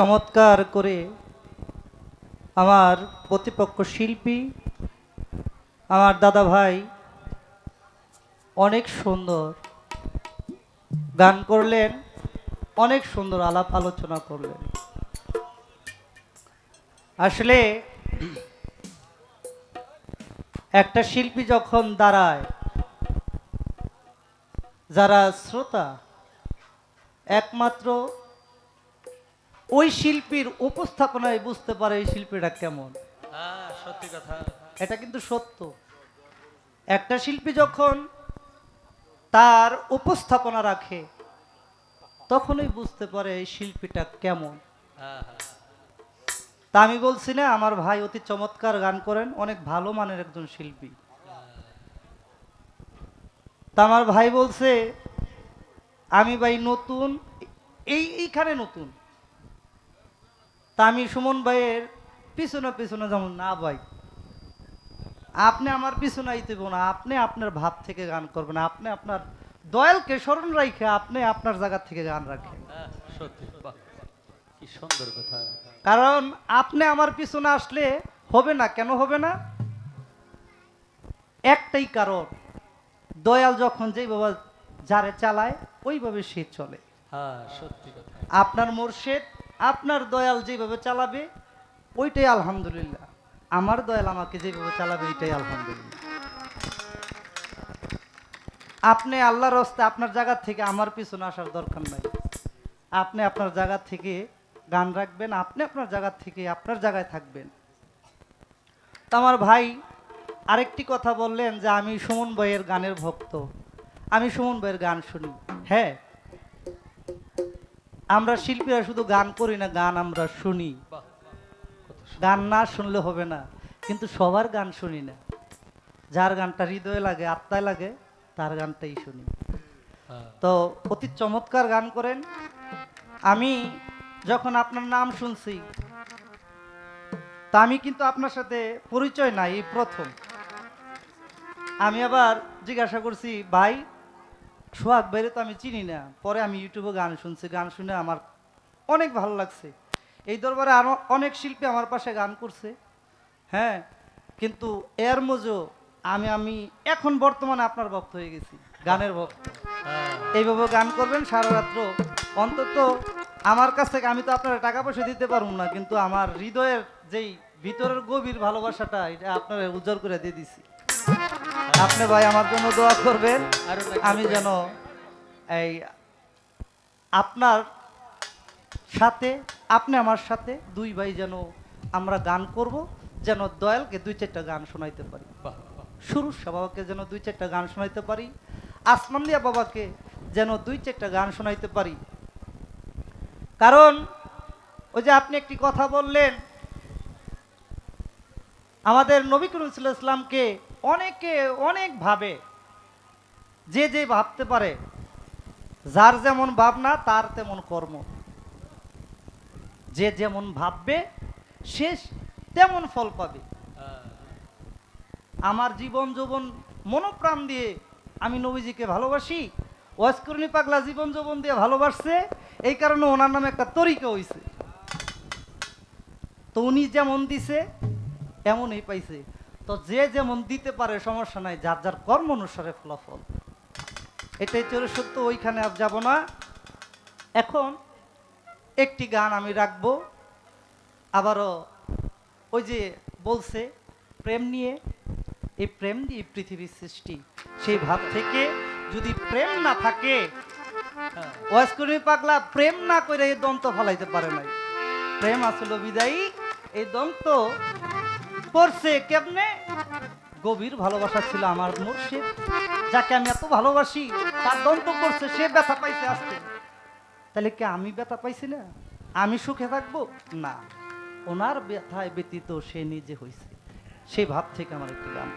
চমৎকার করে আমার প্রতিপক্ষ শিল্পী আমার দাদা ভাই অনেক সুন্দর গান করলেন, অনেক সুন্দর আলাপ আলোচনা করলেন। আসলে একটা শিল্পী যখন দাঁড়ায়, যারা শ্রোতা একমাত্র ওই শিল্পীর উপস্থাপনায় বুঝতে পারে এই শিল্পীটা কেমন। সত্যি কথা, এটা কিন্তু সত্য। একটা শিল্পী যখন তার উপস্থাপনা রাখে তখনই বুঝতে পারে এই শিল্পীটা কেমন। তা আমি বলছি না, আমার ভাই অতি চমৎকার গান করেন, অনেক ভালো মানের একজন শিল্পী। তা আমার ভাই বলছে আমি ভাই নতুন, এইখানে নতুন। তা আমি সুমন ভাইয়ের পিছনে পিছনে যেমন না ভাই, আপনি আমার পিছনে আইতে না, আপনি আপনার ভাব থেকে গান করবেন, আপনি আপনার দয়ালকে স্মরণ রাখে আপনি আপনার জায়গা থেকে গান রাখেন। সত্যি কি সুন্দর কথা। কারণ আপনি আমার পিছনে আসলে হবে না। কেন হবে না? একটাই কারণ, দয়াল যখন যেভাবে যারে চালায় ওইভাবে সে চলে। সত্যি কথা। আপনার মুর্শিদ আপনার দয়াল যেভাবে চালাবে ওইটাই আলহামদুলিল্লাহ, আমার দয়াল আমাকে যেভাবে চালাবে এটাই আলহামদুলিল্লাহ। আপনি আল্লাহর রাস্তায় আপনার জায়গা থেকে আমার পিছনে আসার দরকার নাই। আপনি আপনার জায়গা থেকে গান রাখবেন, আপনি আপনার জায়গা থেকে আপনার জায়গায় থাকবেন। তো আমার ভাই আরেকটি কথা বললেন যে আমি সুমন ভাইয়ের গানের ভক্ত, আমি সুমন ভাইয়ের গান শুনি। হ্যাঁ, আমরা শিল্পীরা শুধু গান করি না, গান আমরা শুনি। গান না শুনলে হবে না, কিন্তু সবার গান শুনি না। যার গানটা হৃদয়ে লাগে, আত্মায় লাগে, তার গানটাই শুনি। তো অতি চমৎকার গান করেন। আমি যখন আপনার নাম শুনছি, তা আমি কিন্তু আপনার সাথে পরিচয় নাই, এই প্রথম। আমি আবার জিজ্ঞাসা করছি, ভাই সোহাগ ভাইরে তো আমি চিনি না। পরে আমি ইউটিউবে গান শুনছি, গান শুনে আমার অনেক ভালো লাগছে। এই দরবারে আরো অনেক শিল্পী আমার পাশে গান করছে, হ্যাঁ, কিন্তু এর মজো আমি এখন বর্তমানে আপনার ভক্ত হয়ে গেছি, গানের ভক্ত। এইভাবে গান করবেন সারা রাত্র, অন্তত আমার কাছ থেকে, আমি তো আপনারা টাকা পয়সা দিতে পারবো না, কিন্তু আমার হৃদয়ের যেই ভিতরের গভীর ভালোবাসাটা এটা আপনারা উজ্জ্বল করে দিয়ে দিছি। আপনি ভাই আমার জন্য দোয়া করবেন, আমি যেন এই আপনার সাথে, আপনি আমার সাথে, দুই ভাই যেন আমরা গান করব, যেন দয়ালকে দুই চারটা গান শোনাইতে পারি, সুরুষ বাবাকে যেন দুই চারটা গান শোনাইতে পারি, আসমান দিয়া বাবাকে যেন দুই চারটা গান শোনাইতে পারি। কারণ ওই যে আপনি একটি কথা বললেন, আমাদের নবী করিম সাল্লাল্লাহু আলাইহি ওয়াসাল্লামকে অনেকে অনেক ভাবে, যে যে ভাবতে পারে, যার যেমন ভাবনা তার তেমন কর্ম। যে যেমন ভাববে সে তেমন ফল পাবে। আমার জীবন যৌবন মনোপ্রাণ দিয়ে আমি নবীজিকে ভালোবাসি, ওয়াসকরণী পাগলা জীবন যৌবন দিয়ে ভালোবাসছে, এই কারণে ওনার নামে একটা তরিকা হইছে। তো উনি যেমন দিছে এমনই পাইছে। তো যে যেমন দিতে পারে সমস্যা নাই, যার যার কর্ম অনুসারে ফলাফল, এটাই চলে সত্য। ওইখানে আর যাব না। এখন একটি গান আমি রাখবো, আবারও ওই যে বলছে প্রেম নিয়ে, এই প্রেম দিয়ে পৃথিবীর সৃষ্টি, সেই ভাব থেকে যদি প্রেম না থাকে, ওয়াসকরণী পাগলা প্রেম না করে এই দন্ত ফলাইতে পারে নাই। প্রেম আসলে বিদায়ী, এই দন্ত পড়ছে কেমনে? গভীর ভালোবাসা ছিল আমার মুর্শিদ, যাকে আমি এত ভালোবাসি, তার দন্ত করছে, সে ব্যথা পাইছে আসতে। তাহলে কি আমি ব্যথা পাইছি না? আমি সুখে থাকবো না, ওনার ব্যথায় ব্যতীত সে নিজে হয়েছে। সেই ভাব থেকে আমার একটি গান।